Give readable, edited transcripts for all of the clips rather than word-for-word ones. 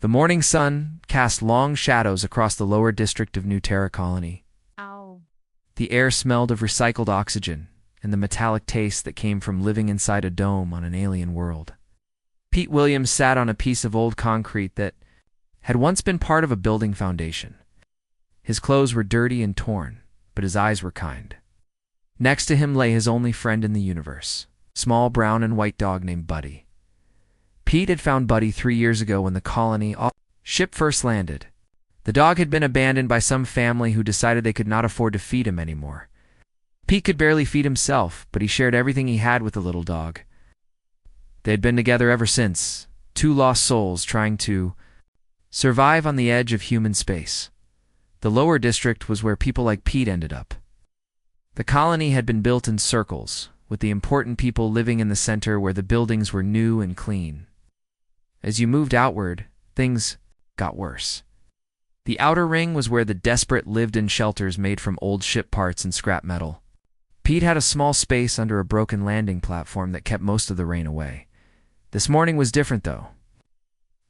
The morning sun cast long shadows across the lower district of New Terra Colony. Ow. The air smelled of recycled oxygen and the metallic taste that came from living inside a dome on an alien world. Pete Williams sat on a piece of old concrete that had once been part of a building foundation. His clothes were dirty and torn, but his eyes were kind. Next to him lay his only friend in the universe, a small brown and white dog named Buddy. Pete had found Buddy 3 years ago when the colony ship first landed. The dog had been abandoned by some family who decided they could not afford to feed him anymore. Pete could barely feed himself, but he shared everything he had with the little dog. They had been together ever since, two lost souls trying to survive on the edge of human space. The lower district was where people like Pete ended up. The colony had been built in circles, with the important people living in the center where the buildings were new and clean. As you moved outward, things got worse. The outer ring was where the desperate lived in shelters made from old ship parts and scrap metal. Pete had a small space under a broken landing platform that kept most of the rain away. This morning was different, though.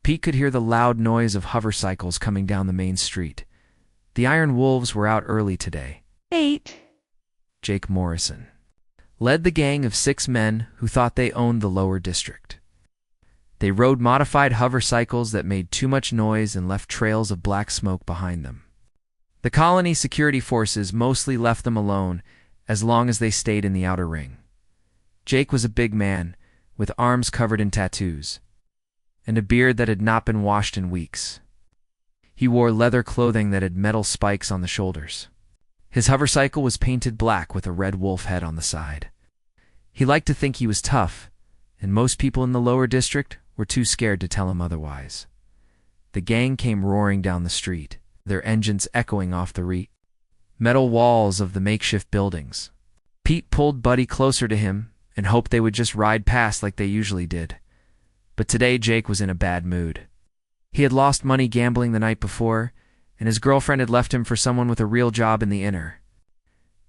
Pete could hear the loud noise of hover cycles coming down the main street. The Iron Wolves were out early today. 8. Jake Morrison led the gang of 6 men who thought they owned the lower district. They rode modified hover cycles that made too much noise and left trails of black smoke behind them. The colony security forces mostly left them alone as long as they stayed in the outer ring. Jake was a big man, with arms covered in tattoos, and a beard that had not been washed in weeks. He wore leather clothing that had metal spikes on the shoulders. His hovercycle was painted black with a red wolf head on the side. He liked to think he was tough, and most people in the lower district were too scared to tell him otherwise. The gang came roaring down the street, their engines echoing off the metal walls of the makeshift buildings. Pete pulled Buddy closer to him and hoped they would just ride past like they usually did. But today Jake was in a bad mood. He had lost money gambling the night before, and his girlfriend had left him for someone with a real job in the inner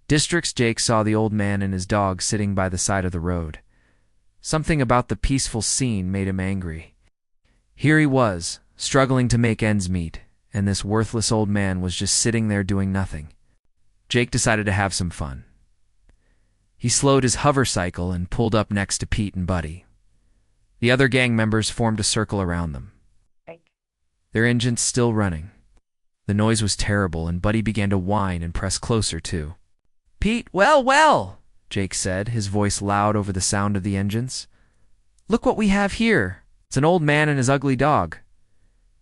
districts. Jake saw the old man and his dog sitting by the side of the road. Something about the peaceful scene made him angry. Here he was, struggling to make ends meet, and this worthless old man was just sitting there doing nothing. Jake decided to have some fun. He slowed his hover cycle and pulled up next to Pete and Buddy. The other gang members formed a circle around them, their engines still running. The noise was terrible, and Buddy began to whine and press closer too. "Pete, well," Jake said, his voice loud over the sound of the engines. "Look what we have here. It's an old man and his ugly dog."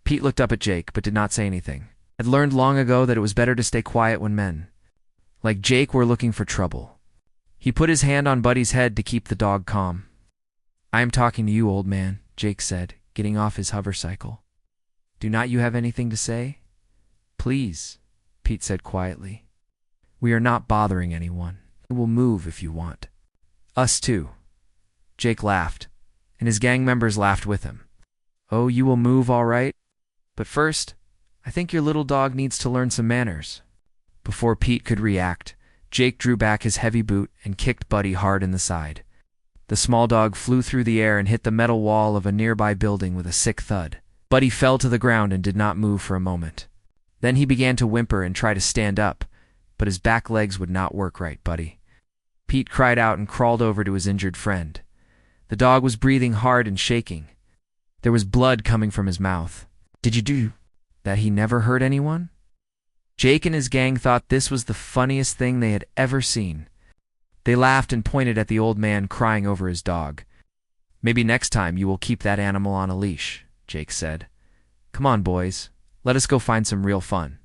Pete looked up at Jake, but did not say anything. Had learned long ago that it was better to stay quiet when men like Jake were looking for trouble. He put his hand on Buddy's head to keep the dog calm. "I am talking to you, old man," Jake said, getting off his hovercycle. "Do not you have anything to say?" "Please," Pete said quietly. "We are not bothering anyone. We will move if you want." "Us too." Jake laughed, and his gang members laughed with him. "Oh, you will move all right? But first, I think your little dog needs to learn some manners." Before Pete could react, Jake drew back his heavy boot and kicked Buddy hard in the side. The small dog flew through the air and hit the metal wall of a nearby building with a sick thud. Buddy fell to the ground and did not move for a moment. Then he began to whimper and try to stand up, but his back legs would not work right, Buddy. Pete cried out and crawled over to his injured friend. The dog was breathing hard and shaking. There was blood coming from his mouth. "Did you do that? He never hurt anyone?" Jake and his gang thought this was the funniest thing they had ever seen. They laughed and pointed at the old man crying over his dog. "Maybe next time you will keep that animal on a leash," Jake said. "Come on, boys. Let us go find some real fun."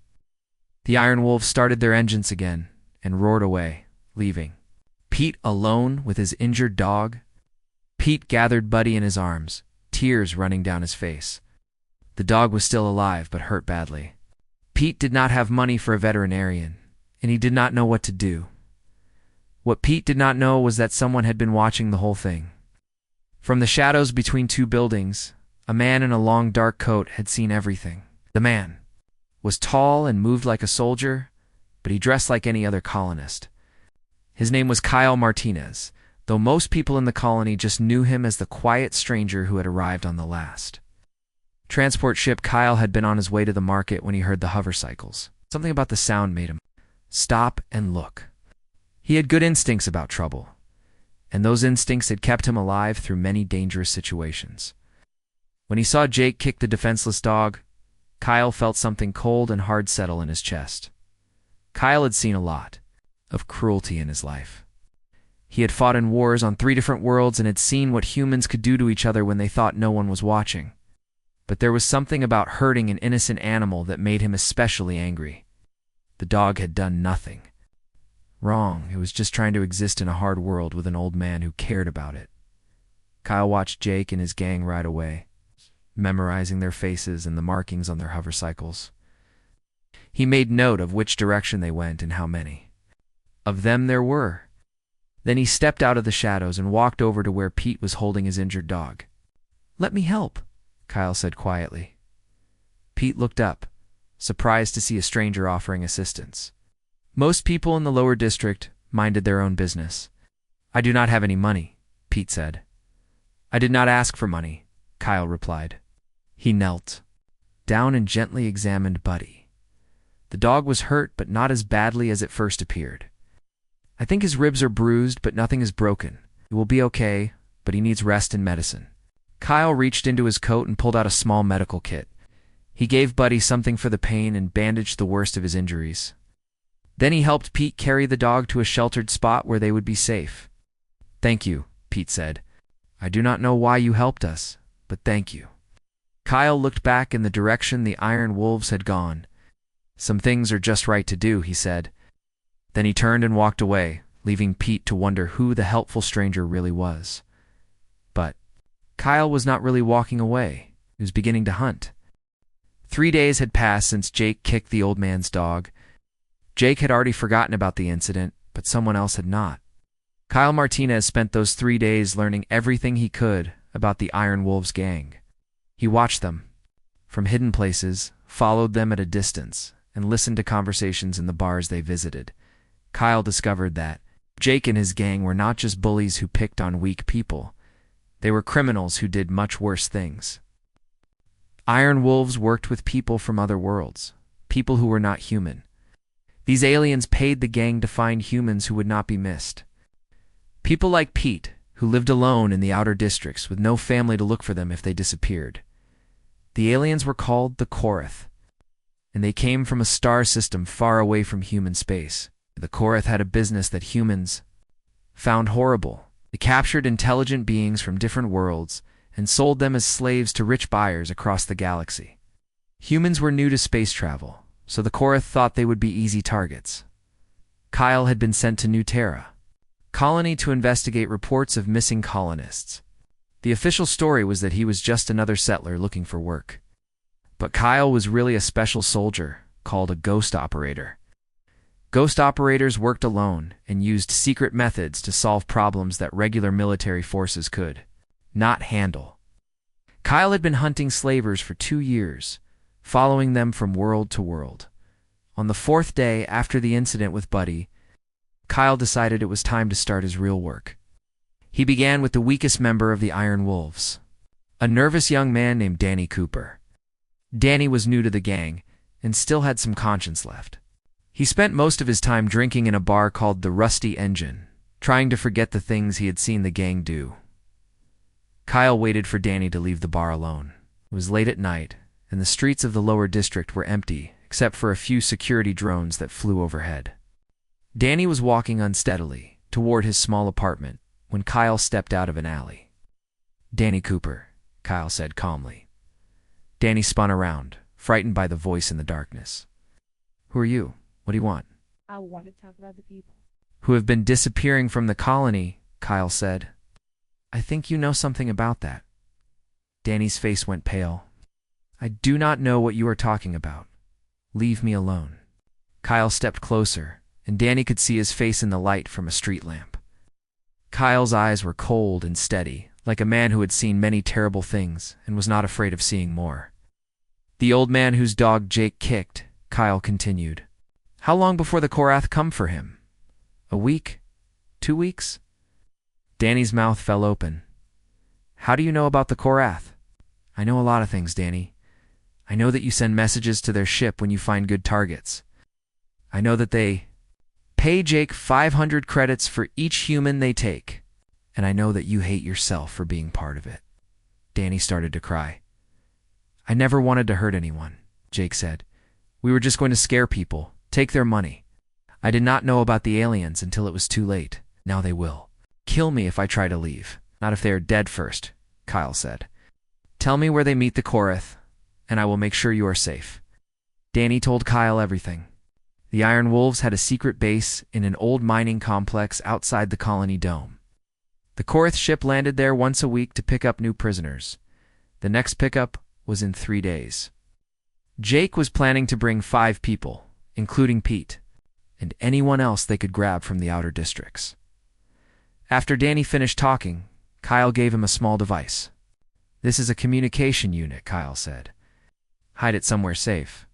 The Iron Wolves started their engines again and roared away, leaving Pete alone with his injured dog. Pete gathered Buddy in his arms, tears running down his face. The dog was still alive but hurt badly. Pete did not have money for a veterinarian, and he did not know what to do. What Pete did not know was that someone had been watching the whole thing. From the shadows between two buildings, a man in a long dark coat had seen everything. The man was tall and moved like a soldier, but he dressed like any other colonist. His name was Kyle Martinez, though most people in the colony just knew him as the quiet stranger who had arrived on the last. transport ship. Kyle had been on his way to the market when he heard the hovercycles. Something about the sound made him stop and look. He had good instincts about trouble, and those instincts had kept him alive through many dangerous situations. When he saw Jake kick the defenseless dog, Kyle felt something cold and hard settle in his chest. Kyle had seen a lot of cruelty in his life. He had fought in wars on 3 different worlds and had seen what humans could do to each other when they thought no one was watching. But there was something about hurting an innocent animal that made him especially angry. The dog had done nothing wrong. It was just trying to exist in a hard world with an old man who cared about it. Kyle watched Jake and his gang ride away, memorizing their faces and the markings on their hovercycles. He made note of which direction they went and how many of them there were. Then he stepped out of the shadows and walked over to where Pete was holding his injured dog. "Let me help," Kyle said quietly. Pete looked up, surprised to see a stranger offering assistance. Most people in the lower district minded their own business. "I do not have any money," Pete said. "I did not ask for money," Kyle replied. He knelt down and gently examined Buddy. The dog was hurt, but not as badly as it first appeared. "I think his ribs are bruised, but nothing is broken. He will be okay, but he needs rest and medicine." Kyle reached into his coat and pulled out a small medical kit. He gave Buddy something for the pain and bandaged the worst of his injuries. Then he helped Pete carry the dog to a sheltered spot where they would be safe. "Thank you," Pete said. "I do not know why you helped us, but thank you." Kyle looked back in the direction the iron wolves had gone. "Some things are just right to do," he said. Then he turned and walked away, leaving Pete to wonder who the helpful stranger really was. But Kyle was not really walking away. He was beginning to hunt. 3 days had passed since Jake kicked the old man's dog. Jake had already forgotten about the incident, but someone else had not. Kyle Martinez spent those 3 days learning everything he could about the Iron Wolves gang. He watched them from hidden places, followed them at a distance, and listened to conversations in the bars they visited. Kyle discovered that Jake and his gang were not just bullies who picked on weak people. They were criminals who did much worse things. Iron Wolves worked with people from other worlds, people who were not human. These aliens paid the gang to find humans who would not be missed. People like Pete, who lived alone in the outer districts with no family to look for them if they disappeared. The aliens were called the Korath, and they came from a star system far away from human space. The Korath had a business that humans found horrible. They captured intelligent beings from different worlds and sold them as slaves to rich buyers across the galaxy. Humans were new to space travel, so the Korath thought they would be easy targets. Kyle had been sent to New Terra colony to investigate reports of missing colonists. The official story was that he was just another settler looking for work. But Kyle was really a special soldier called a ghost operator. Ghost operators worked alone and used secret methods to solve problems that regular military forces could not handle. Kyle had been hunting slavers for 2 years, following them from world to world. On the 4th day after the incident with Buddy, Kyle decided it was time to start his real work. He began with the weakest member of the Iron Wolves, a nervous young man named Danny Cooper. Danny was new to the gang and still had some conscience left. He spent most of his time drinking in a bar called the Rusty Engine, trying to forget the things he had seen the gang do. Kyle waited for Danny to leave the bar alone. It was late at night, and the streets of the lower district were empty, except for a few security drones that flew overhead. Danny was walking unsteadily toward his small apartment when Kyle stepped out of an alley. "Danny Cooper," Kyle said calmly. Danny spun around, frightened by the voice in the darkness. "Who are you? What do you want?" "I want to talk about the people "Who have been disappearing from the colony," Kyle said. "I think you know something about that." Danny's face went pale. "I do not know what you are talking about. Leave me alone." Kyle stepped closer, and Danny could see his face in the light from a street lamp. Kyle's eyes were cold and steady, like a man who had seen many terrible things and was not afraid of seeing more. "The old man whose dog Jake kicked," Kyle continued. "How long before the Korath come for him? A week? 2 weeks?" Danny's mouth fell open. "How do you know about the Korath?" "I know a lot of things, Danny. I know that you send messages to their ship when you find good targets. I know that they pay Jake 500 credits for each human they take. And I know that you hate yourself for being part of it." Danny started to cry. "I never wanted to hurt anyone," Jake said. "We were just going to scare people, take their money. I did not know about the aliens until it was too late. Now they will kill me if I try to leave. Not if they are dead first," Kyle said. "Tell me where they meet the Korath, and I will make sure you are safe." Danny told Kyle everything. The Iron Wolves had a secret base in an old mining complex outside the colony dome. The Korath ship landed there once a week to pick up new prisoners. The next pickup was in 3 days. Jake was planning to bring 5 people, including Pete, and anyone else they could grab from the outer districts. After Danny finished talking, Kyle gave him a small device. "This is a communication unit," Kyle said. "Hide it somewhere safe.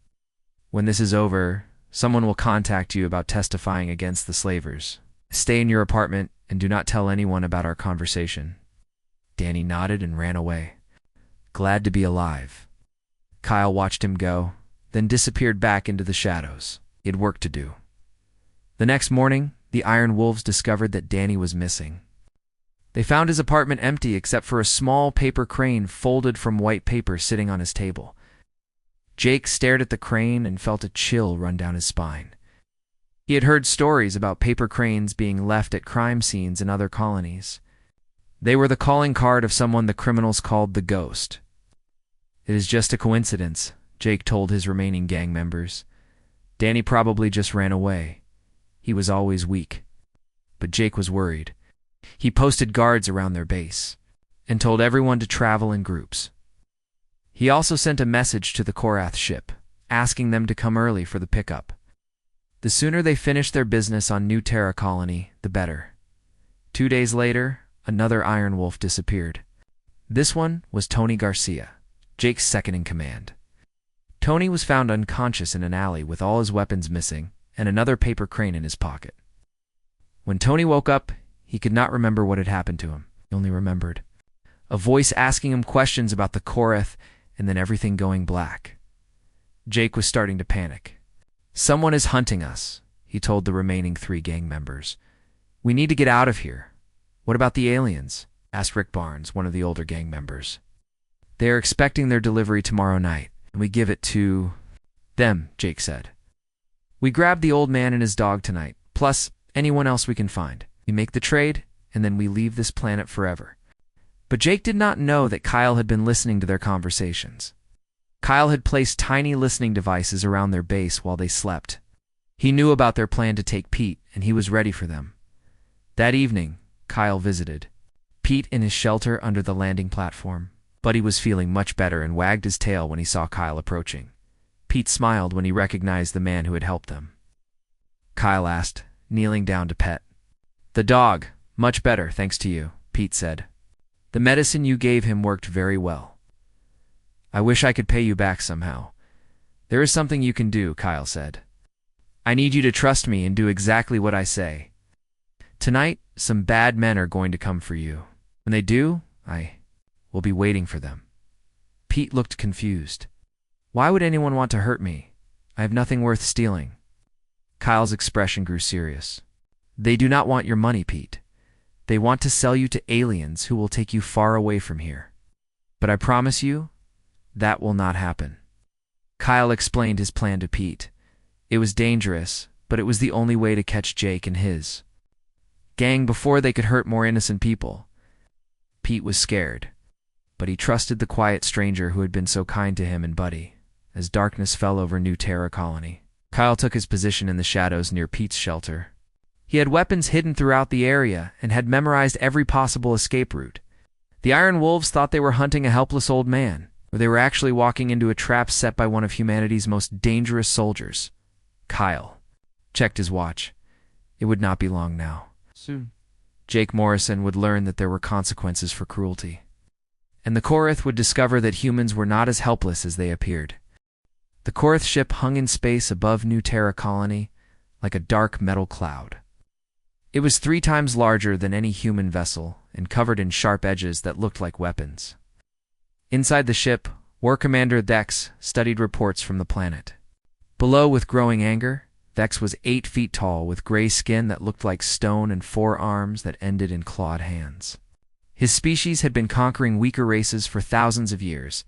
When this is over, someone will contact you about testifying against the slavers. Stay in your apartment and do not tell anyone about our conversation." Danny nodded and ran away, glad to be alive. Kyle watched him go, then disappeared back into the shadows. He had work to do. The next morning, the Iron Wolves discovered that Danny was missing. They found his apartment empty except for a small paper crane folded from white paper sitting on his table. Jake stared at the crane and felt a chill run down his spine. He had heard stories about paper cranes being left at crime scenes in other colonies. They were the calling card of someone the criminals called the Ghost. "It is just a coincidence," Jake told his remaining gang members. "Danny probably just ran away. He was always weak." But Jake was worried. He posted guards around their base and told everyone to travel in groups. He also sent a message to the Korath ship, asking them to come early for the pickup. The sooner they finished their business on New Terra Colony, the better. 2 days later, another Iron Wolf disappeared. This one was Tony Garcia, Jake's second-in-command. Tony was found unconscious in an alley with all his weapons missing and another paper crane in his pocket. When Tony woke up, he could not remember what had happened to him. He only remembered a voice asking him questions about the Korath and then everything going black. Jake was starting to panic. "Someone is hunting us," he told the remaining 3 gang members. "We need to get out of here." "What about the aliens?" asked Rick Barnes, one of the older gang members. "They are expecting their delivery tomorrow night, and we give it to them," Jake said. "We grab the old man and his dog tonight, plus anyone else we can find. We make the trade, and then we leave this planet forever." But Jake did not know that Kyle had been listening to their conversations. Kyle had placed tiny listening devices around their base while they slept. He knew about their plan to take Pete, and he was ready for them. That evening, Kyle visited Pete in his shelter under the landing platform. Buddy was feeling much better and wagged his tail when he saw Kyle approaching. Pete smiled when he recognized the man who had helped them. Kyle asked, kneeling down to pet. "The dog, much better, thanks to you," Pete said. "The medicine you gave him worked very well. I wish I could pay you back somehow." "There is something you can do," Kyle said. "I need you to trust me and do exactly what I say. Tonight, some bad men are going to come for you. When they do, I will be waiting for them." Pete looked confused. "Why would anyone want to hurt me? I have nothing worth stealing." Kyle's expression grew serious. "They do not want your money, Pete. They want to sell you to aliens who will take you far away from here. But I promise you, that will not happen." Kyle explained his plan to Pete. It was dangerous, but it was the only way to catch Jake and his gang before they could hurt more innocent people. Pete was scared, but he trusted the quiet stranger who had been so kind to him and Buddy. As darkness fell over New Terra Colony, Kyle took his position in the shadows near Pete's shelter. He had weapons hidden throughout the area and had memorized every possible escape route. The Iron Wolves thought they were hunting a helpless old man, or they were actually walking into a trap set by one of humanity's most dangerous soldiers. Kyle checked his watch. It would not be long now. Soon, Jake Morrison would learn that there were consequences for cruelty. And the Korath would discover that humans were not as helpless as they appeared. The Korath ship hung in space above New Terra Colony like a dark metal cloud. It was 3 times larger than any human vessel and covered in sharp edges that looked like weapons. Inside the ship War Commander Vex studied reports from the planet. Below, with growing anger, Vex was 8 feet tall with gray skin that looked like stone and 4 arms that ended in clawed hands. His species had been conquering weaker races for thousands of years,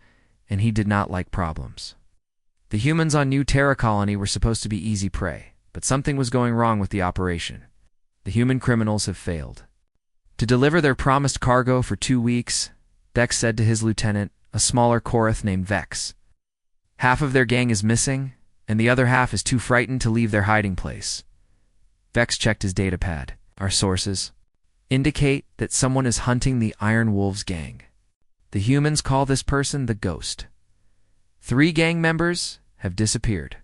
and he did not like problems. The humans on New Terra Colony were supposed to be easy prey, but something was going wrong with the operation. The human criminals have failed. To deliver their promised cargo for 2 weeks, Vex said to his lieutenant, a smaller Korath named Vex. Half of their gang is missing, and the other half is too frightened to leave their hiding place. Vex checked his datapad. Our sources indicate that someone is hunting the Iron Wolves gang. The humans call this person the Ghost. 3 gang members have disappeared,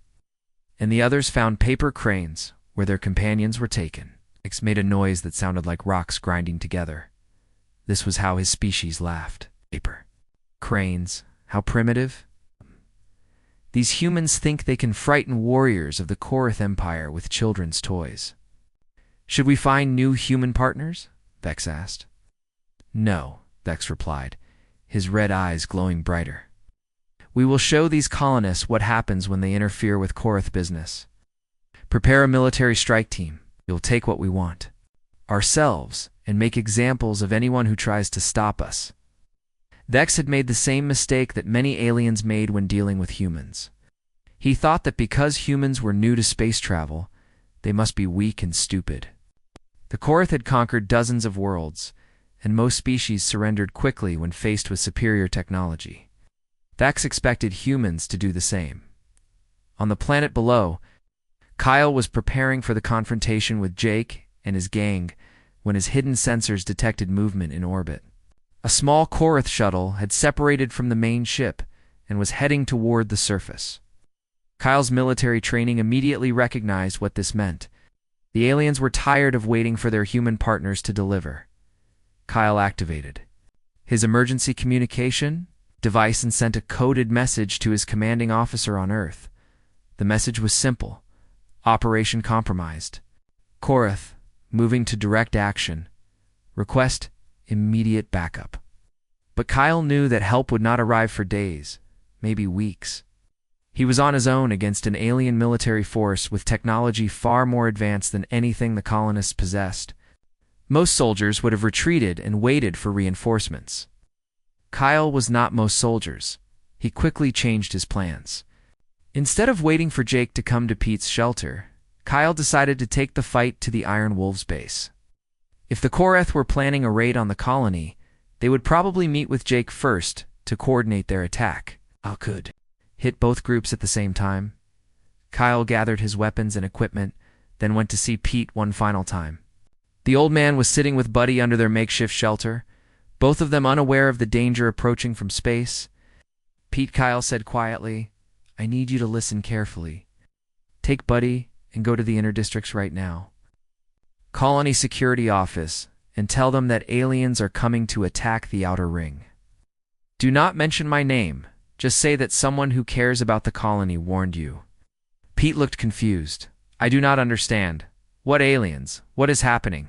and the others found paper cranes where their companions were taken. Vex made a noise that sounded like rocks grinding together. This was how his species laughed. Paper cranes, how primitive. These humans think they can frighten warriors of the Korath Empire with children's toys. Should we find new human partners? Vex asked. No, Vex replied, his red eyes glowing brighter. We will show these colonists what happens when they interfere with Korath business. Prepare a military strike team. We'll take what we want. Ourselves, and make examples of anyone who tries to stop us. Vex had made the same mistake that many aliens made when dealing with humans. He thought that because humans were new to space travel, they must be weak and stupid. The Korath had conquered dozens of worlds, and most species surrendered quickly when faced with superior technology. Vex expected humans to do the same. On the planet below, Kyle was preparing for the confrontation with Jake and his gang when his hidden sensors detected movement in orbit. A small Korath shuttle had separated from the main ship and was heading toward the surface. Kyle's military training immediately recognized what this meant. The aliens were tired of waiting for their human partners to deliver. Kyle activated his emergency communication device and sent a coded message to his commanding officer on Earth. The message was simple. Operation compromised. Korath, moving to direct action. Request immediate backup. But Kyle knew that help would not arrive for days, maybe weeks. He was on his own against an alien military force with technology far more advanced than anything the colonists possessed. Most soldiers would have retreated and waited for reinforcements. Kyle was not most soldiers. He quickly changed his plans. Instead of waiting for Jake to come to Pete's shelter, Kyle decided to take the fight to the Iron Wolves base. If the Korath were planning a raid on the colony, they would probably meet with Jake first to coordinate their attack. Kyle could hit both groups at the same time. Kyle gathered his weapons and equipment, then went to see Pete one final time. The old man was sitting with Buddy under their makeshift shelter, both of them unaware of the danger approaching from space. Pete, Kyle said quietly, I need you to listen carefully. Take Buddy and go to the inner districts right now. Colony security office and tell them that aliens are coming to attack the outer ring. Do not mention my name. Just say that someone who cares about the colony warned you. Pete looked confused. I do not understand. What aliens? What is happening?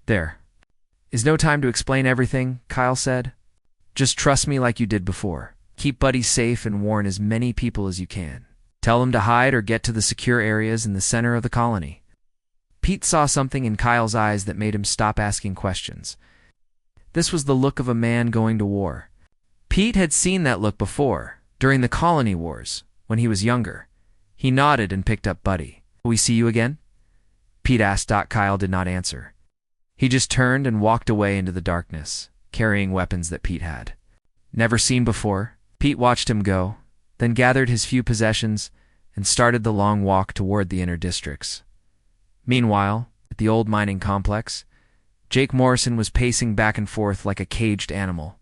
There is no time to explain everything, Kyle said. Just trust me like you did before. Keep Buddy safe and warn as many people as you can. Tell them to hide or get to the secure areas in the center of the colony. Pete saw something in Kyle's eyes that made him stop asking questions. This was the look of a man going to war. Pete had seen that look before, during the colony wars, when he was younger. He nodded and picked up Buddy. Will we see you again? Pete asked. Kyle did not answer. He just turned and walked away into the darkness, carrying weapons that Pete had. Never seen before, Pete watched him go, then gathered his few possessions and started the long walk toward the inner districts. Meanwhile, at the old mining complex, Jake Morrison was pacing back and forth like a caged animal.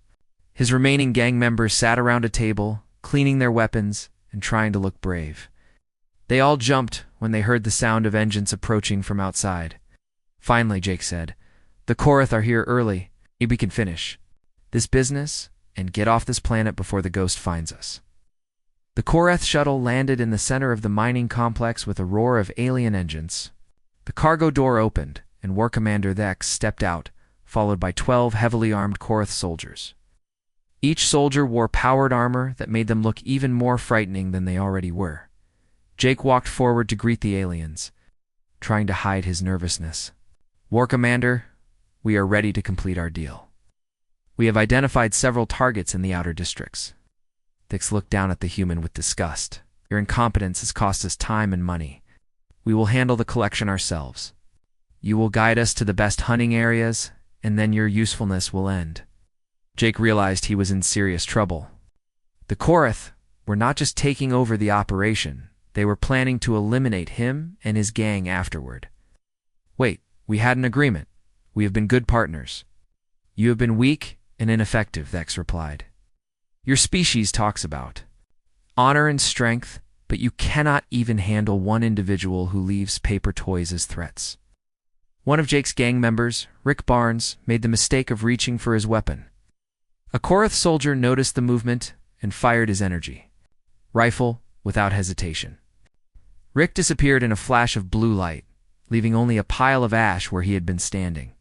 His remaining gang members sat around a table, cleaning their weapons and trying to look brave. They all jumped when they heard the sound of engines approaching from outside. Finally, Jake said, The Korath are here early. Maybe we can finish this business and get off this planet before the ghost finds us. The Korath shuttle landed in the center of the mining complex with a roar of alien engines. The cargo door opened, and War Commander Vex stepped out, followed by 12 heavily armed Korath soldiers. Each soldier wore powered armor that made them look even more frightening than they already were. Jake walked forward to greet the aliens, trying to hide his nervousness. "War Commander, we are ready to complete our deal. We have identified several targets in the outer districts." Dix looked down at the human with disgust. "Your incompetence has cost us time and money. We will handle the collection ourselves. You will guide us to the best hunting areas, and then your usefulness will end." Jake realized he was in serious trouble. The Korath were not just taking over the operation, they were planning to eliminate him and his gang afterward. "Wait, we had an agreement. We have been good partners." "You have been weak and ineffective," Vex replied. "Your species talks about honor and strength, but you cannot even handle one individual who leaves paper toys as threats." One of Jake's gang members, Rick Barnes, made the mistake of reaching for his weapon. A Korath soldier noticed the movement and fired his energy rifle without hesitation. Rick disappeared in a flash of blue light, leaving only a pile of ash where he had been standing.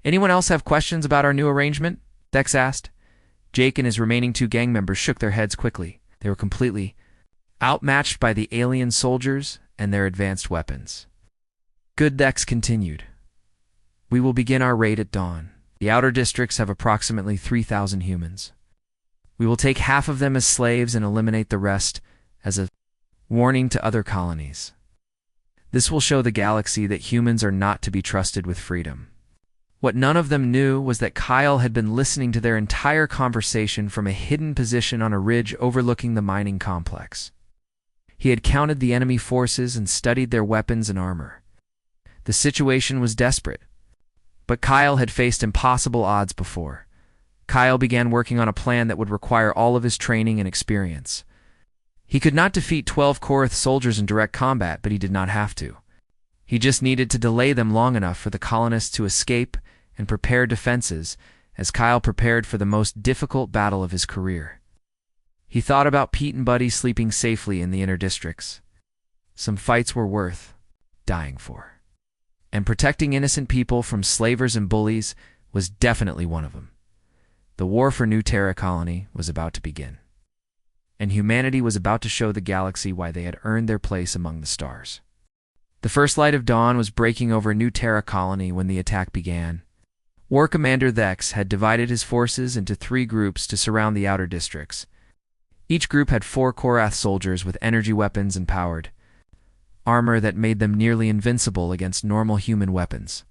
"Anyone else have questions about our new arrangement?" Dex asked. Jake and his remaining two gang members shook their heads quickly. They were completely outmatched by the alien soldiers and their advanced weapons. "Good," Dex continued. "We will begin our raid at dawn. The outer districts have approximately 3,000 humans. We will take half of them as slaves and eliminate the rest as a warning to other colonies. This will show the galaxy that humans are not to be trusted with freedom." What none of them knew was that Kyle had been listening to their entire conversation from a hidden position on a ridge overlooking the mining complex. He had counted the enemy forces and studied their weapons and armor. The situation was desperate, but Kyle had faced impossible odds before. Kyle began working on a plan that would require all of his training and experience. He could not defeat 12 Korath soldiers in direct combat, but he did not have to. He just needed to delay them long enough for the colonists to escape and prepare defenses, as Kyle prepared for the most difficult battle of his career. He thought about Pete and Buddy sleeping safely in the inner districts. Some fights were worth dying for. And protecting innocent people from slavers and bullies was definitely one of them. The war for New Terra Colony was about to begin, and humanity was about to show the galaxy why they had earned their place among the stars. The first light of dawn was breaking over New Terra Colony when the attack began. War Commander Vex had divided his forces into 3 groups to surround the outer districts. Each group had 4 Korath soldiers with energy weapons and powered armor that made them nearly invincible against normal human weapons.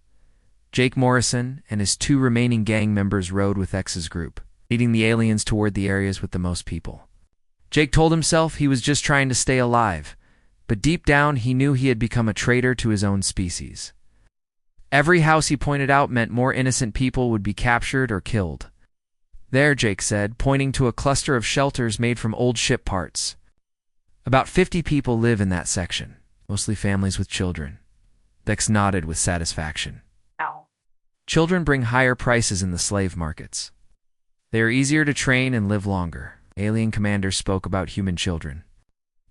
Jake Morrison and his 2 remaining gang members rode with X's group, leading the aliens toward the areas with the most people. Jake told himself he was just trying to stay alive, but deep down he knew he had become a traitor to his own species. Every house he pointed out meant more innocent people would be captured or killed. "There," Jake said, pointing to a cluster of shelters made from old ship parts. "About 50 people live in that section, mostly families with children." Vex nodded with satisfaction. Ow. "Children bring higher prices in the slave markets. They are easier to train and live longer." Alien Commander spoke about human children,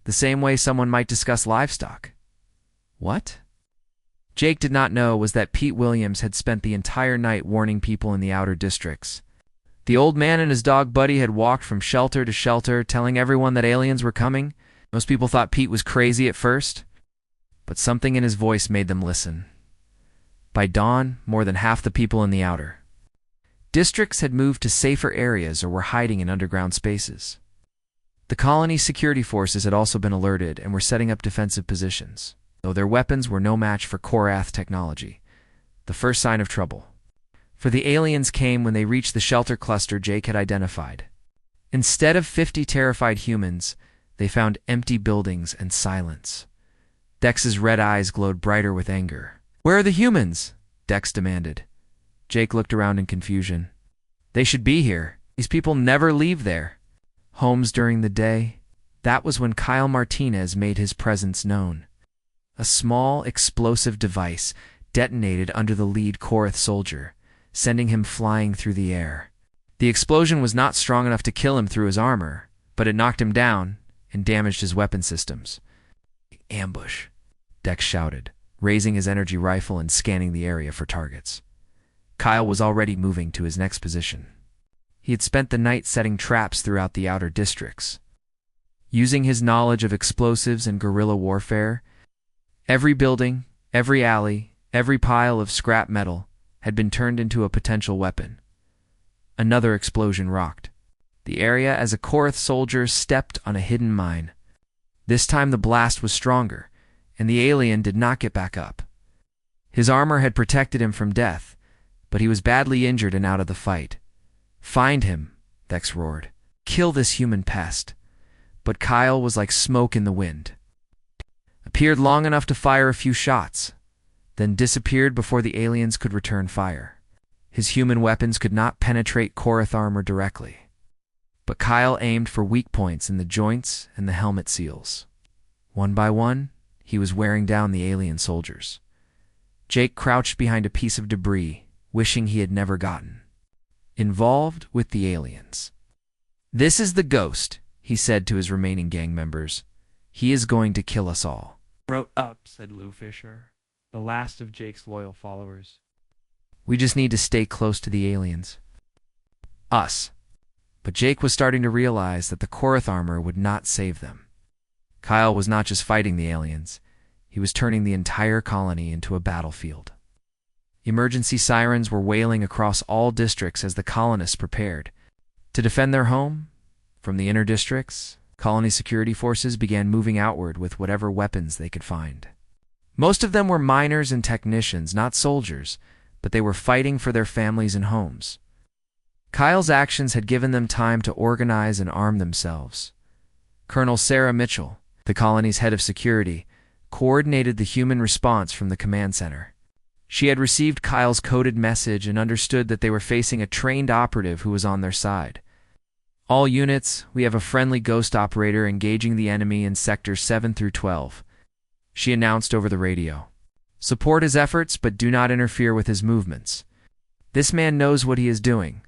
the same way someone might discuss livestock. What Jake did not know was that Pete Williams had spent the entire night warning people in the outer districts. The old man and his dog Buddy had walked from shelter to shelter, telling everyone that aliens were coming. Most people thought Pete was crazy at first, but something in his voice made them listen. By dawn, more than half the people in the outer districts had moved to safer areas or were hiding in underground spaces. The colony's security forces had also been alerted and were setting up defensive positions, though their weapons were no match for Korath technology. The first sign of trouble for the aliens came when they reached the shelter cluster Jake had identified. Instead of 50 terrified humans, they found empty buildings and silence. Dex's red eyes glowed brighter with anger. "Where are the humans?" Dex demanded. Jake looked around in confusion. "They should be here. These people never leave there." Homes during the day. That was when Kyle Martinez made his presence known. A small, explosive device detonated under the lead Korath soldier, sending him flying through the air. The explosion was not strong enough to kill him through his armor, but it knocked him down and damaged his weapon systems. "Ambush," Dex shouted, raising his energy rifle and scanning the area for targets. Kyle was already moving to his next position. He had spent the night setting traps throughout the outer districts. Using his knowledge of explosives and guerrilla warfare, every building, every alley, every pile of scrap metal had been turned into a potential weapon. Another explosion rocked the area as a Korath soldier stepped on a hidden mine. This time the blast was stronger, and the alien did not get back up. His armor had protected him from death, but he was badly injured and out of the fight. "Find him," Dex roared. "Kill this human pest." But Kyle was like smoke in the wind. Appeared long enough to fire a few shots, then disappeared before the aliens could return fire. His human weapons could not penetrate Korath armor directly, but Kyle aimed for weak points in the joints and the helmet seals. One by one, he was wearing down the alien soldiers. Jake crouched behind a piece of debris, wishing he had never gotten involved with the aliens. "This is the ghost," he said to his remaining gang members. "He is going to kill us all." "Wrote up," said Lou Fisher, the last of Jake's loyal followers. "We just need to stay close to the aliens." Us. But Jake was starting to realize that the Korath armor would not save them. Kyle was not just fighting the aliens, he was turning the entire colony into a battlefield. Emergency sirens were wailing across all districts as the colonists prepared to defend their home. From the inner districts, colony security forces began moving outward with whatever weapons they could find. Most of them were miners and technicians, not soldiers, but they were fighting for their families and homes. Kyle's actions had given them time to organize and arm themselves. Colonel Sarah Mitchell, the colony's head of security, coordinated the human response from the command center. She had received Kyle's coded message and understood that they were facing a trained operative who was on their side. "All units, we have a friendly ghost operator engaging the enemy in sectors 7 through 12, she announced over the radio. "Support his efforts, but do not interfere with his movements. This man knows what he is doing."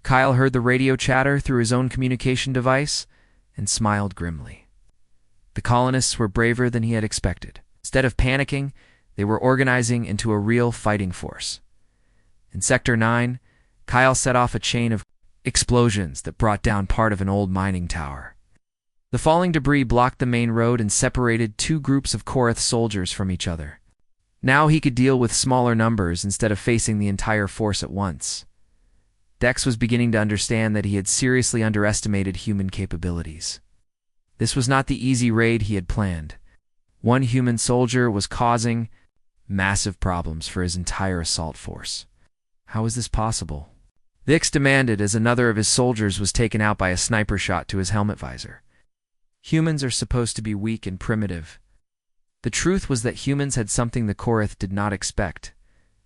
Kyle heard the radio chatter through his own communication device and smiled grimly. The colonists were braver than he had expected. Instead of panicking, they were organizing into a real fighting force. In Sector 9, Kyle set off a chain of explosions that brought down part of an old mining tower. The falling debris blocked the main road and separated two groups of Korath soldiers from each other. Now he could deal with smaller numbers instead of facing the entire force at once. Dex was beginning to understand that he had seriously underestimated human capabilities. This was not the easy raid he had planned. One human soldier was causing massive problems for his entire assault force. How was this possible? Vix demanded as another of his soldiers was taken out by a sniper shot to his helmet visor. Humans are supposed to be weak and primitive. The truth was that humans had something the Korath did not expect: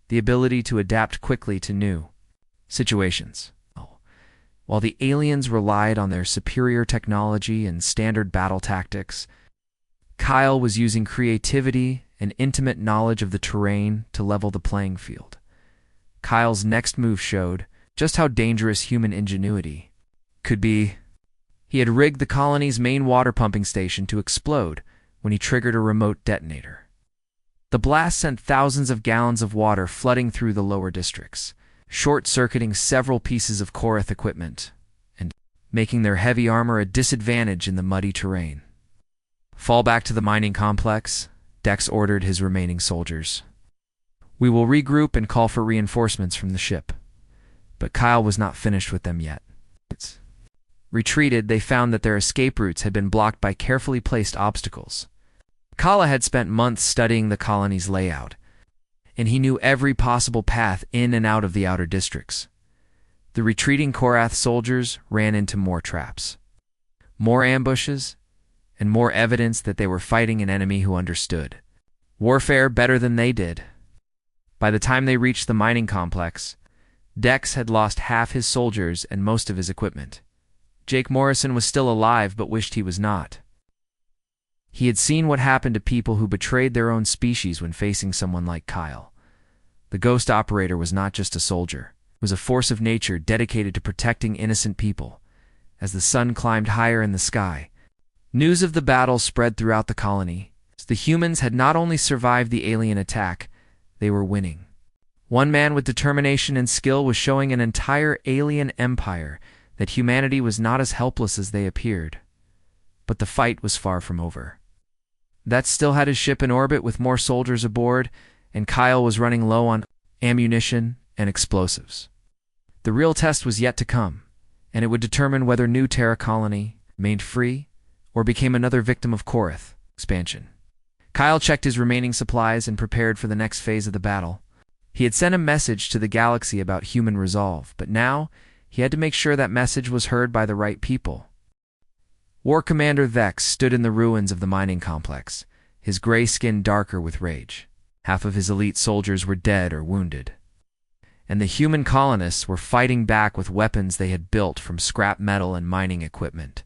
the ability to adapt quickly to new situations. While the aliens relied on their superior technology and standard battle tactics, Kyle was using creativity and intimate knowledge of the terrain to level the playing field. Kyle's next move showed just how dangerous human ingenuity could be. He had rigged the colony's main water pumping station to explode when he triggered a remote detonator. The blast sent thousands of gallons of water flooding through the lower districts, short-circuiting several pieces of Korath equipment and making their heavy armor a disadvantage in the muddy terrain. "Fall back to the mining complex," Dex ordered his remaining soldiers. "We will regroup and call for reinforcements from the ship." But Kyle was not finished with them yet. Retreated, they found that their escape routes had been blocked by carefully placed obstacles. Kala had spent months studying the colony's layout, and he knew every possible path in and out of the outer districts. The retreating Korath soldiers ran into more traps, more ambushes, and more evidence that they were fighting an enemy who understood warfare better than they did. By the time they reached the mining complex, Dex had lost half his soldiers and most of his equipment. Jake Morrison was still alive but wished he was not. He had seen what happened to people who betrayed their own species when facing someone like Kyle. The ghost operator was not just a soldier. It was a force of nature dedicated to protecting innocent people. As the sun climbed higher in the sky, news of the battle spread throughout the colony. The humans had not only survived the alien attack, they were winning. One man with determination and skill was showing an entire alien empire that humanity was not as helpless as they appeared. But the fight was far from over. That still had his ship in orbit with more soldiers aboard, and Kyle was running low on ammunition and explosives. The real test was yet to come, and it would determine whether New Terra Colony remained free or became another victim of Korath expansion. Kyle checked his remaining supplies and prepared for the next phase of the battle. He had sent a message to the galaxy about human resolve, but now he had to make sure that message was heard by the right people. War Commander Vex stood in the ruins of the mining complex, his gray skin darker with rage. Half of his elite soldiers were dead or wounded, and the human colonists were fighting back with weapons they had built from scrap metal and mining equipment.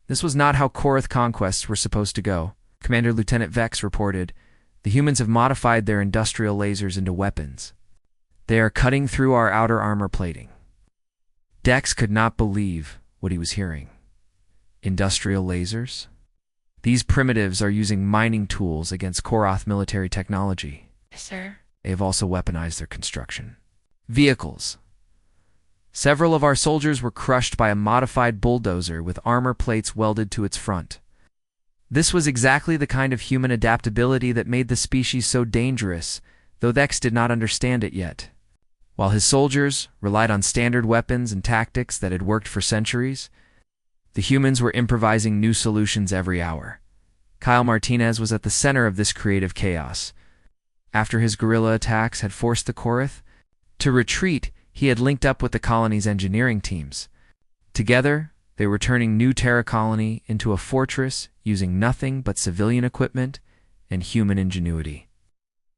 This was not how Korath conquests were supposed to go. Commander Lieutenant Vex reported, "The humans have modified their industrial lasers into weapons. They are cutting through our outer armor plating." Dex could not believe what he was hearing. Industrial lasers? These primitives are using mining tools against Korath military technology. Yes, sir. They have also weaponized their construction. Vehicles. Several of our soldiers were crushed by a modified bulldozer with armor plates welded to its front. This was exactly the kind of human adaptability that made the species so dangerous, though Vex did not understand it yet. While his soldiers relied on standard weapons and tactics that had worked for centuries, the humans were improvising new solutions every hour. Kyle Martinez was at the center of this creative chaos. After his guerrilla attacks had forced the Korath to retreat, he had linked up with the colony's engineering teams. Together, they were turning New Terra Colony into a fortress using nothing but civilian equipment and human ingenuity.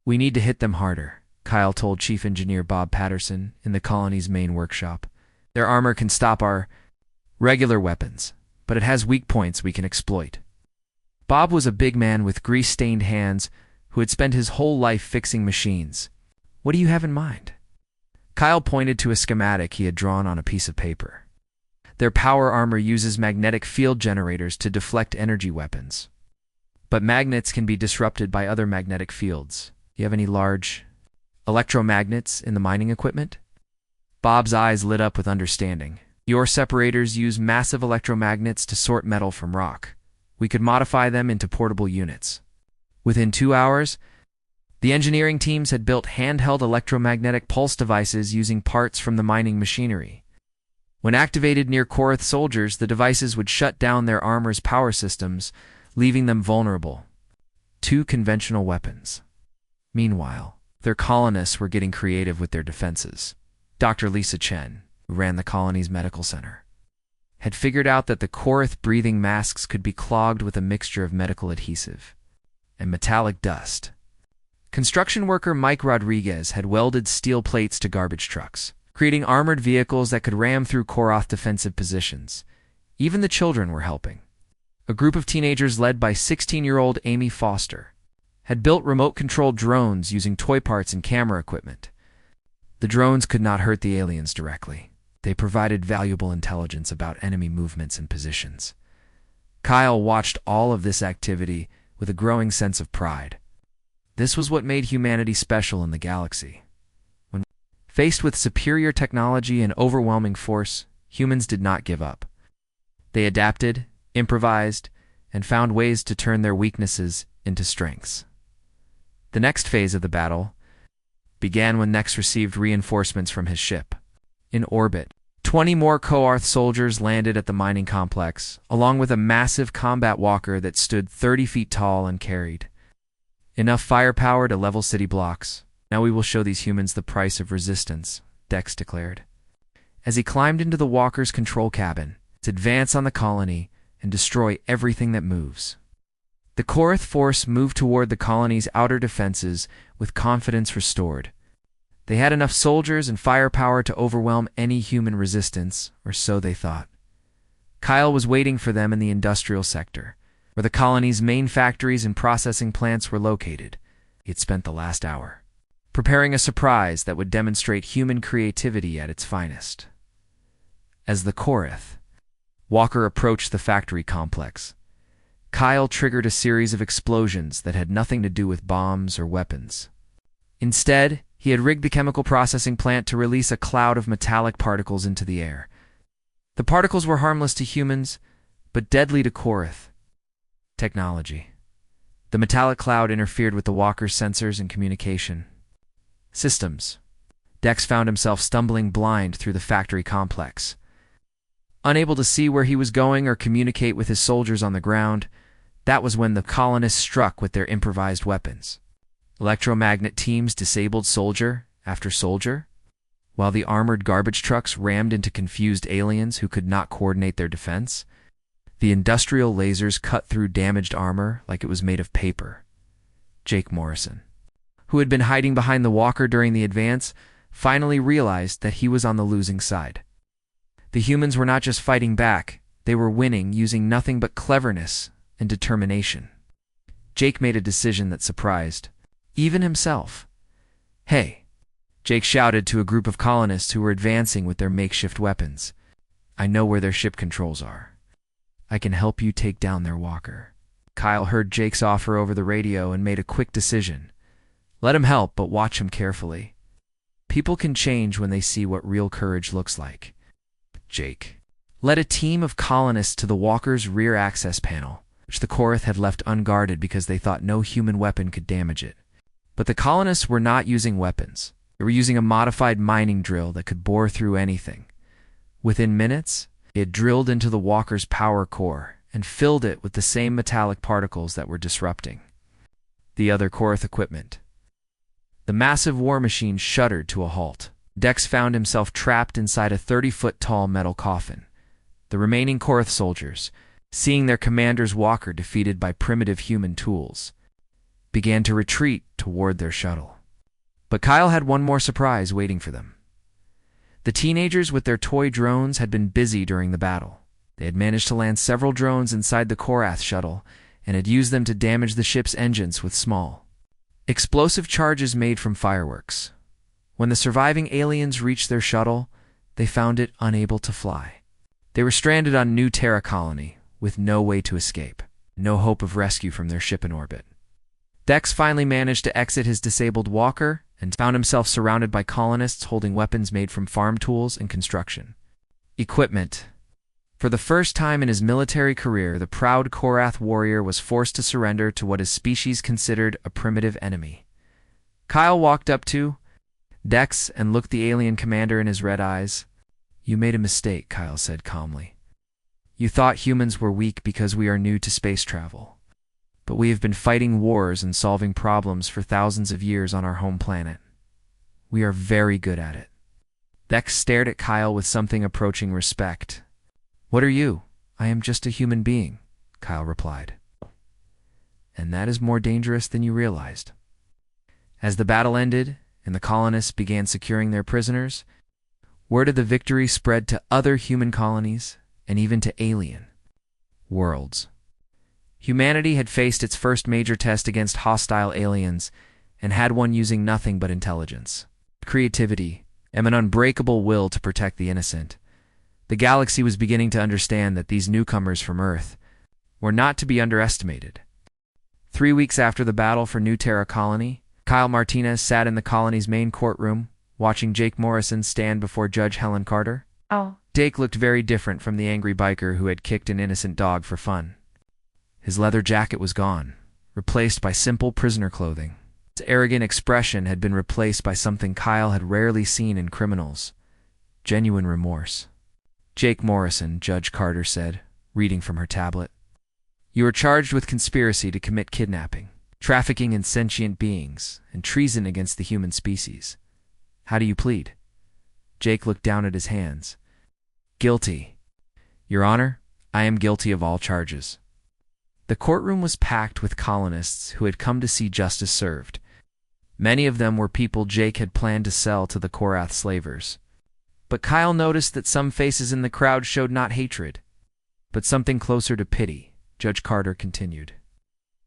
"We need to hit them harder," Kyle told Chief Engineer Bob Patterson in the colony's main workshop. "Their armor can stop our regular weapons, but it has weak points we can exploit." Bob was a big man with grease-stained hands who had spent his whole life fixing machines. "What do you have in mind?" Kyle pointed to a schematic he had drawn on a piece of paper. "Their power armor uses magnetic field generators to deflect energy weapons. But magnets can be disrupted by other magnetic fields. Do you have any large electromagnets in the mining equipment?" Bob's eyes lit up with understanding. "Your separators use massive electromagnets to sort metal from rock. We could modify them into portable units." Within 2 hours, the engineering teams had built handheld electromagnetic pulse devices using parts from the mining machinery. When activated near Korath soldiers, the devices would shut down their armor's power systems, leaving them vulnerable to conventional weapons. Meanwhile, their colonists were getting creative with their defenses. Dr. Lisa Chen, who ran the colony's medical center, had figured out that the Korath breathing masks could be clogged with a mixture of medical adhesive and metallic dust. Construction worker Mike Rodriguez had welded steel plates to garbage trucks, creating armored vehicles that could ram through Korath defensive positions. Even the children were helping. A group of teenagers led by 16-year-old Amy Foster had built remote-controlled drones using toy parts and camera equipment. The drones could not hurt the aliens directly. They provided valuable intelligence about enemy movements and positions. Kyle watched all of this activity with a growing sense of pride. This was what made humanity special in the galaxy. When faced with superior technology and overwhelming force, humans did not give up. They adapted, improvised, and found ways to turn their weaknesses into strengths. The next phase of the battle began when Nex received reinforcements from his ship. In orbit, 20 more Korath soldiers landed at the mining complex, along with a massive combat walker that stood 30 feet tall and carried enough firepower to level city blocks. "Now we will show these humans the price of resistance," Dex declared. As he climbed into the walker's control cabin, to advance on the colony and destroy everything that moves. The Korath force moved toward the colony's outer defenses with confidence restored. They had enough soldiers and firepower to overwhelm any human resistance, or so they thought. Kyle was waiting for them in the industrial sector, where the colony's main factories and processing plants were located. He had spent the last hour preparing a surprise that would demonstrate human creativity at its finest. As the Korath walker approached the factory complex, Kyle triggered a series of explosions that had nothing to do with bombs or weapons. Instead, He had rigged the chemical processing plant to release a cloud of metallic particles into the air. The particles were harmless to humans, but deadly to Korath. Technology. The metallic cloud interfered with the walker's sensors and communication systems. Dex found himself stumbling blind through the factory complex. Unable to see where he was going or communicate with his soldiers on the ground, that was when the colonists struck with their improvised weapons. Electromagnet teams disabled soldier after soldier, while the armored garbage trucks rammed into confused aliens who could not coordinate their defense. The industrial lasers cut through damaged armor like it was made of paper. Jake Morrison, who had been hiding behind the walker during the advance, finally realized that he was on the losing side. The humans were not just fighting back, they were winning using nothing but cleverness and determination. Jake made a decision that surprised even himself. "Hey," Jake shouted to a group of colonists who were advancing with their makeshift weapons. "I know where their ship controls are. I can help you take down their walker." Kyle heard Jake's offer over the radio and made a quick decision. Let him help, but watch him carefully. People can change when they see what real courage looks like. Jake led a team of colonists to the walker's rear access panel, which the Korath had left unguarded because they thought no human weapon could damage it. But the colonists were not using weapons. They were using a modified mining drill that could bore through anything. Within minutes, it drilled into the walker's power core and filled it with the same metallic particles that were disrupting the other Korath equipment. The massive war machine shuddered to a halt. Dex found himself trapped inside a 30-foot-tall metal coffin. The remaining Korath soldiers, seeing their commander's walker defeated by primitive human tools, began to retreat toward their shuttle. But Kyle had one more surprise waiting for them. The teenagers with their toy drones had been busy during the battle. They had managed to land several drones inside the Korath shuttle and had used them to damage the ship's engines with small explosive charges made from fireworks. When the surviving aliens reached their shuttle, they found it unable to fly. They were stranded on New Terra colony, with no way to escape, no hope of rescue from their ship in orbit. Dex finally managed to exit his disabled walker and found himself surrounded by colonists holding weapons made from farm tools and construction equipment. For the first time in his military career, the proud Korath warrior was forced to surrender to what his species considered a primitive enemy. Kyle walked up to Dex and looked the alien commander in his red eyes. "You made a mistake," Kyle said calmly. "You thought humans were weak because we are new to space travel. But we have been fighting wars and solving problems for thousands of years on our home planet. We are very good at it." Dex stared at Kyle with something approaching respect. "What are you?" "I am just a human being," Kyle replied. "And that is more dangerous than you realized." As the battle ended and the colonists began securing their prisoners, word of the victory spread to other human colonies and even to alien worlds. Humanity had faced its first major test against hostile aliens and had one using nothing but intelligence, creativity, and an unbreakable will to protect the innocent. The galaxy was beginning to understand that these newcomers from Earth were not to be underestimated. 3 weeks after the battle for New Terra colony, Kyle Martinez sat in the colony's main courtroom, watching Jake Morrison stand before Judge Helen Carter. Oh. Jake looked very different from the angry biker who had kicked an innocent dog for fun. His leather jacket was gone, replaced by simple prisoner clothing. His arrogant expression had been replaced by something Kyle had rarely seen in criminals: genuine remorse. "Jake Morrison," Judge Carter said, reading from her tablet. "You are charged with conspiracy to commit kidnapping, trafficking in sentient beings, and treason against the human species. How do you plead?" Jake looked down at his hands. "Guilty. Your Honor, I am guilty of all charges." The courtroom was packed with colonists who had come to see justice served. Many of them were people Jake had planned to sell to the Korath slavers. But Kyle noticed that some faces in the crowd showed not hatred, but something closer to pity. Judge Carter continued.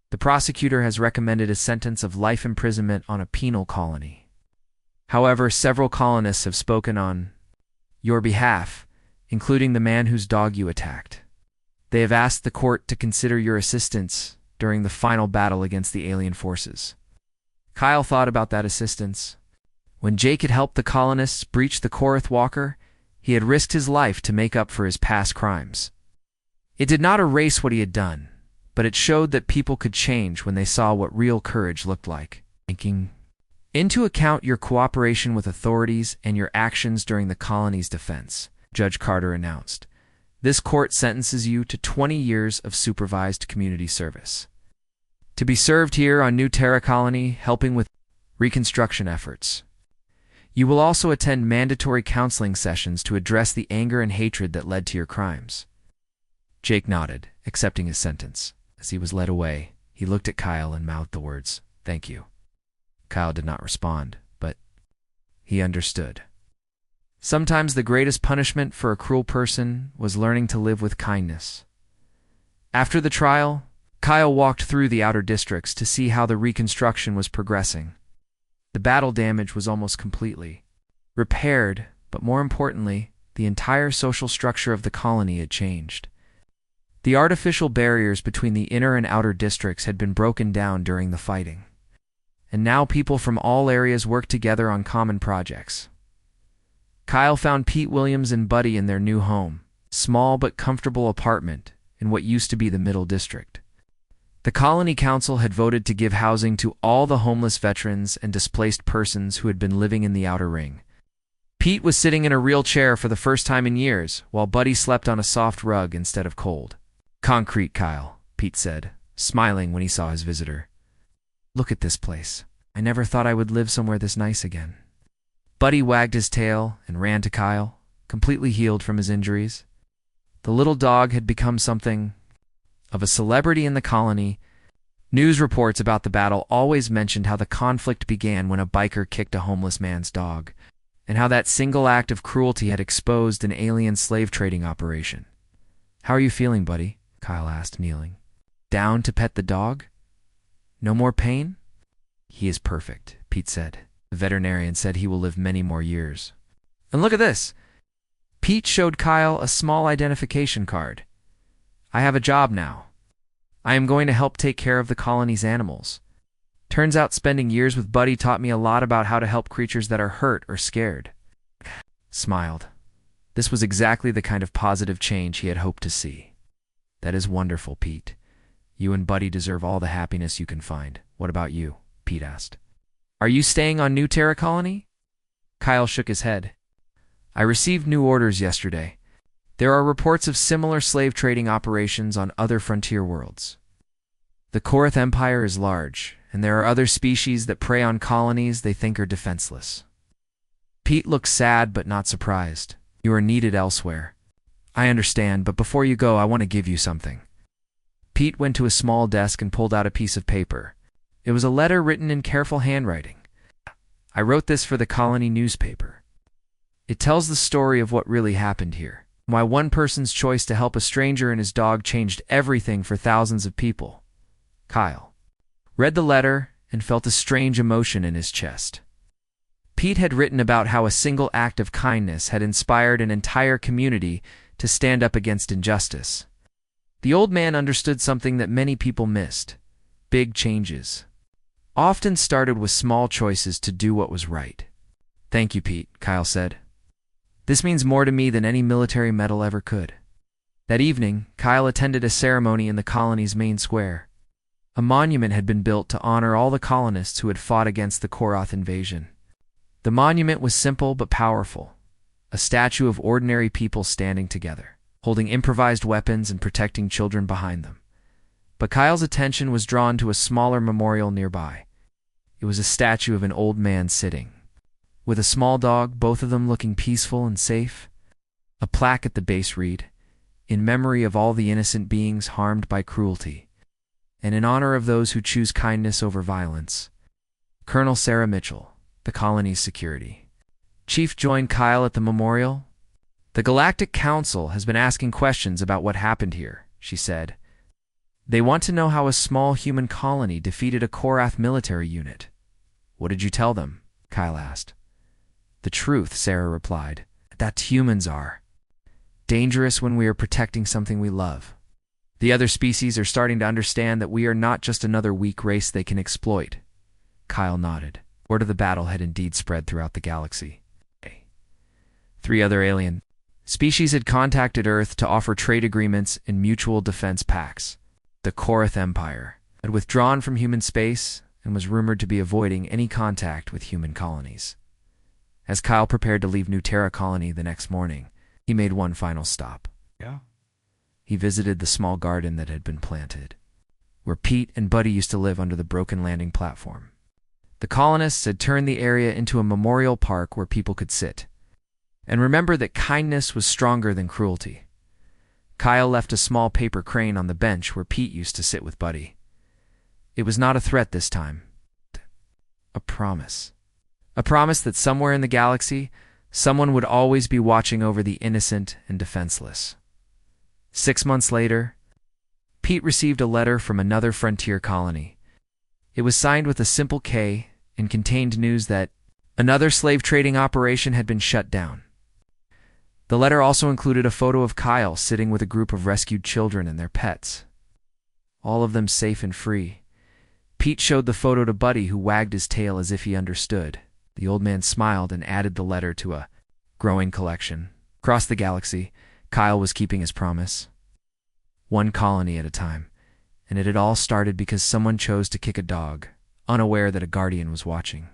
"The prosecutor has recommended a sentence of life imprisonment on a penal colony. However, several colonists have spoken on your behalf, including the man whose dog you attacked. They have asked the court to consider your assistance during the final battle against the alien forces." Kyle thought about that assistance. When Jake had helped the colonists breach the Korath Walker, he had risked his life to make up for his past crimes. It did not erase what he had done, but it showed that people could change when they saw what real courage looked like. Taking into account your cooperation with authorities and your actions during the colony's defense, Judge Carter announced, this court sentences you to 20 years of supervised community service. To be served here on New Terra Colony, helping with reconstruction efforts. You will also attend mandatory counseling sessions to address the anger and hatred that led to your crimes. Jake nodded, accepting his sentence. As he was led away, he looked at Kyle and mouthed the words, "Thank you." Kyle did not respond, but he understood. Sometimes the greatest punishment for a cruel person was learning to live with kindness. After the trial, Kyle walked through the outer districts to see how the reconstruction was progressing. The battle damage was almost completely repaired, but more importantly, the entire social structure of the colony had changed. The artificial barriers between the inner and outer districts had been broken down during the fighting, and now people from all areas worked together on common projects. Kyle found Pete Williams and Buddy in their new home, small but comfortable apartment in what used to be the Middle District. The Colony Council had voted to give housing to all the homeless veterans and displaced persons who had been living in the outer ring. Pete was sitting in a real chair for the first time in years, while Buddy slept on a soft rug instead of cold. "Concrete, Kyle," Pete said, smiling when he saw his visitor. "Look at this place. I never thought I would live somewhere this nice again." Buddy wagged his tail and ran to Kyle, completely healed from his injuries. The little dog had become something of a celebrity in the colony. News reports about the battle always mentioned how the conflict began when a biker kicked a homeless man's dog, and how that single act of cruelty had exposed an alien slave trading operation. "How are you feeling, Buddy?" Kyle asked, kneeling. "Down to pet the dog? No more pain?" "He is perfect," Pete said. "The veterinarian said he will live many more years." "And look at this!" Pete showed Kyle a small identification card. "I have a job now. I am going to help take care of the colony's animals. Turns out spending years with Buddy taught me a lot about how to help creatures that are hurt or scared." Smiled. This was exactly the kind of positive change he had hoped to see. "That is wonderful, Pete. You and Buddy deserve all the happiness you can find. What about you?" Pete asked. "Are you staying on New Terra Colony?" Kyle shook his head. "I received new orders yesterday. There are reports of similar slave trading operations on other frontier worlds. The Korath Empire is large, and there are other species that prey on colonies they think are defenseless." Pete looked sad but not surprised. "You are needed elsewhere. I understand, but before you go, I want to give you something." Pete went to a small desk and pulled out a piece of paper. It was a letter written in careful handwriting. "I wrote this for the colony newspaper. It tells the story of what really happened here. Why one person's choice to help a stranger and his dog changed everything for thousands of people." Kyle read the letter and felt a strange emotion in his chest. Pete had written about how a single act of kindness had inspired an entire community to stand up against injustice. The old man understood something that many people missed. Big changes often started with small choices to do what was right. "Thank you, Pete," Kyle said. "This means more to me than any military medal ever could." That evening, Kyle attended a ceremony in the colony's main square. A monument had been built to honor all the colonists who had fought against the Korath invasion. The monument was simple but powerful, a statue of ordinary people standing together, holding improvised weapons and protecting children behind them. But Kyle's attention was drawn to a smaller memorial nearby. It was a statue of an old man sitting with a small dog, both of them looking peaceful and safe. A plaque at the base read, "In memory of all the innocent beings harmed by cruelty, and in honor of those who choose kindness over violence. Colonel Sarah Mitchell, the colony's security." Chief joined Kyle at the memorial. "The Galactic Council has been asking questions about what happened here," she said. "They want to know how a small human colony defeated a Korath military unit." "What did you tell them?" Kyle asked. "The truth," Sarah replied, "that humans are dangerous when we are protecting something we love. The other species are starting to understand that we are not just another weak race they can exploit." Kyle nodded. Word of the battle had indeed spread throughout the galaxy. 3 other alien species had contacted Earth to offer trade agreements and mutual defense pacts. The Korath Empire had withdrawn from human space and was rumored to be avoiding any contact with human colonies. As Kyle prepared to leave New Terra Colony the next morning, he made one final stop. Yeah. He visited the small garden that had been planted, where Pete and Buddy used to live under the broken landing platform. The colonists had turned the area into a memorial park where people could sit and remember that kindness was stronger than cruelty. Kyle left a small paper crane on the bench where Pete used to sit with Buddy. It was not a threat this time. A promise. A promise that somewhere in the galaxy, someone would always be watching over the innocent and defenseless. 6 months later, Pete received a letter from another frontier colony. It was signed with a simple K and contained news that another slave trading operation had been shut down. The letter also included a photo of Kyle sitting with a group of rescued children and their pets, all of them safe and free. Pete showed the photo to Buddy, who wagged his tail as if he understood. The old man smiled and added the letter to a growing collection. Across the galaxy, Kyle was keeping his promise. One colony at a time, and it had all started because someone chose to kick a dog, unaware that a guardian was watching.